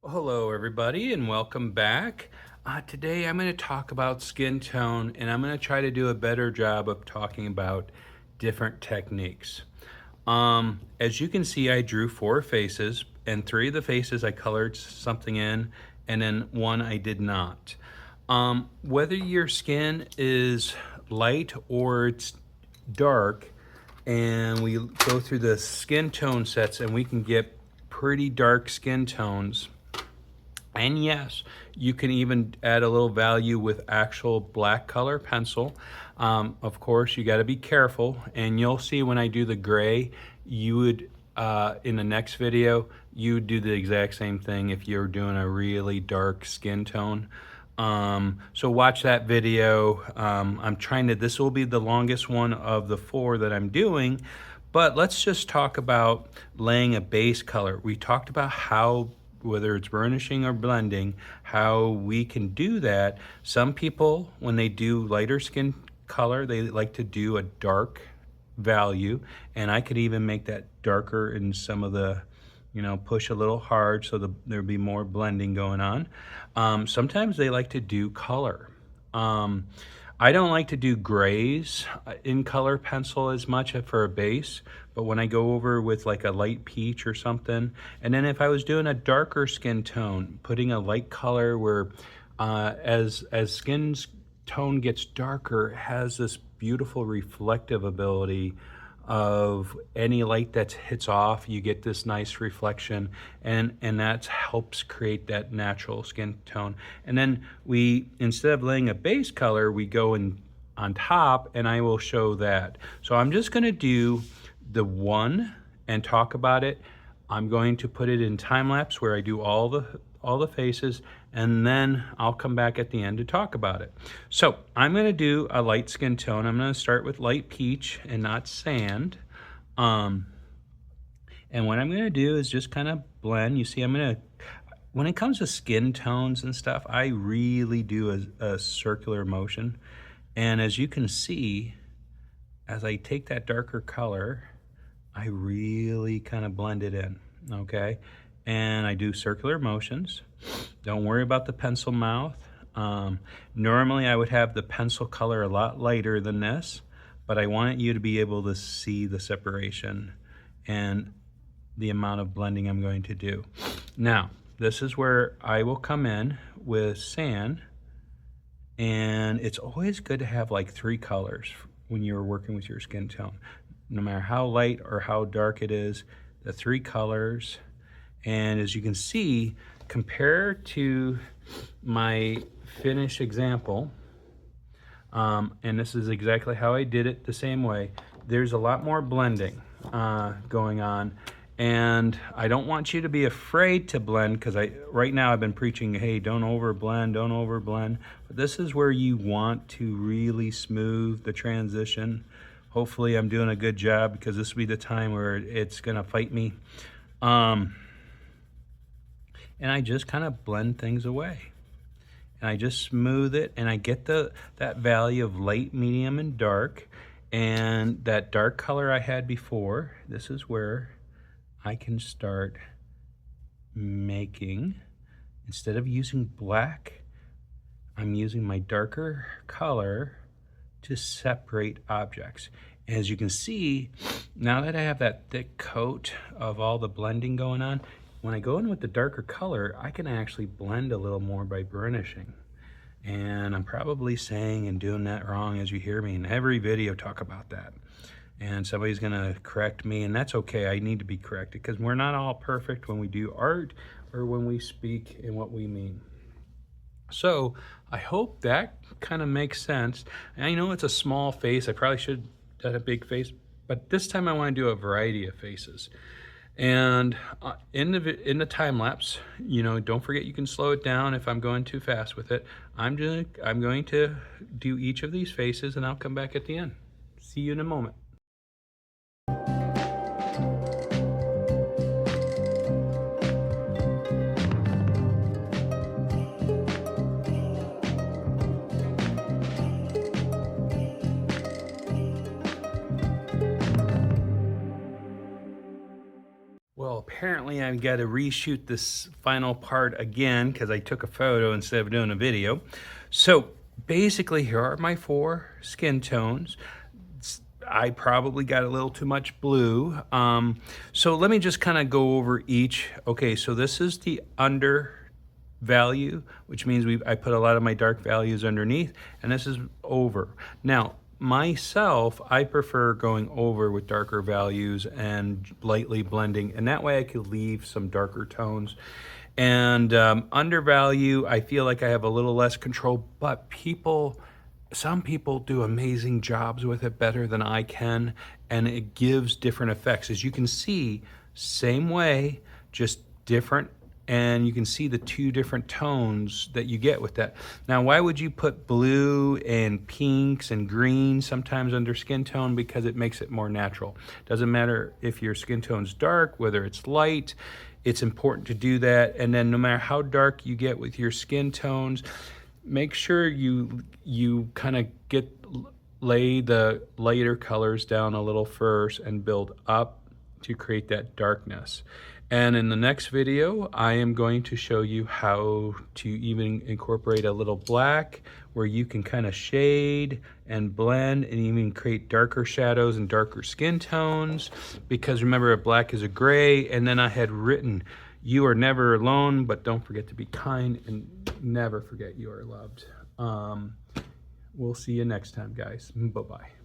Hello, everybody, and welcome back. Today, I'm going to talk about skin tone, and I'm going to try to do a better job of talking about different techniques. As you can see, I drew 4 faces, and 3 of the faces I colored something in, and then 1 I did not. Whether your skin is light or it's dark, and we go through the skin tone sets, and we can get pretty dark skin tones. And yes, you can even add a little value with actual black color pencil. Of course, you got to be careful, and you'll see when I do the gray, you would, in the next video, you would do the exact same thing if you're doing a really dark skin tone. So watch that video. This will be the longest one of the 4 that I'm doing, but let's just talk about laying a base color. We talked about how, whether it's burnishing or blending, how we can do that. Some people, when they do lighter skin color, they like to do a dark value, and I could even make that darker in some of the, push a little hard so there'll be more blending going on. Sometimes they like to do color. I don't like to do grays in color pencil as much for a base, but when I go over with like a light peach or something, and then if I was doing a darker skin tone, putting a light color where as skin's tone gets darker, it has this beautiful reflective ability of any light that hits off, you get this nice reflection, and that helps create that natural skin tone. And then we, instead of laying a base color, we go in on top, and I will show that. So I'm just going to do the one and talk about it. I'm going to put it in time lapse where I do all the faces, and then I'll come back at the end to talk about it. So I'm going to do a light skin tone. I'm going to start with light peach and not sand. And what I'm going to do is just kind of blend. You see, when it comes to skin tones and stuff, I really do a circular motion. And as you can see, as I take that darker color, I really kind of blend it in, okay? And I do circular motions. Don't worry about the pencil mouth. Normally I would have the pencil color a lot lighter than this, but I want you to be able to see the separation and the amount of blending I'm going to do. Now, this is where I will come in with sand, and it's always good to have like 3 colors when you're working with your skin tone. No matter how light or how dark it is, the 3 colors. And as you can see, compared to my finished example, and this is exactly how I did it the same way, there's a lot more blending going on. And I don't want you to be afraid to blend, because right now I've been preaching, hey, don't over blend, don't over blend. But this is where you want to really smooth the transition. Hopefully I'm doing a good job, because this will be the time where it's gonna fight me. And I just kind of blend things away. And I just smooth it, and I get that value of light, medium, and dark. And that dark color I had before, this is where I can start making, instead of using black, I'm using my darker color to separate objects. As you can see, now that I have that thick coat of all the blending going on, when I go in with the darker color, I can actually blend a little more by burnishing. And I'm probably saying and doing that wrong, as you hear me in every video talk about that. And somebody's gonna correct me, and that's okay. I need to be corrected, because we're not all perfect when we do art or when we speak in what we mean. So I hope that kind of makes sense. And I know it's a small face. I probably should have done a big face, but this time I want to do a variety of faces. And in the time lapse, don't forget you can slow it down if I'm going too fast with it. I'm going to do each of these faces, and I'll come back at the end. See you in a moment. Well, apparently I've got to reshoot this final part again because I took a photo instead of doing a video. So basically here are my 4 skin tones. I probably got a little too much blue. So let me just kind of go over each. Okay, so this is the under value, which means I put a lot of my dark values underneath, and this is over. Now, myself, I prefer going over with darker values and lightly blending, and that way I could leave some darker tones. And undervalue, I feel like I have a little less control, but some people do amazing jobs with it, better than I can, and it gives different effects. As you can see, same way, just different, and you can see the 2 different tones that you get with that. Now, why would you put blue and pinks and greens sometimes under skin tone? Because it makes it more natural. Doesn't matter if your skin tone's dark, whether it's light, it's important to do that. And then no matter how dark you get with your skin tones, make sure you kind of lay the lighter colors down a little first and build up to create that darkness. And in the next video, I am going to show you how to even incorporate a little black where you can kind of shade and blend and even create darker shadows and darker skin tones. Because remember, a black is a gray. And then I had written, you are never alone, but don't forget to be kind and never forget you are loved. We'll see you next time, guys. Bye-bye.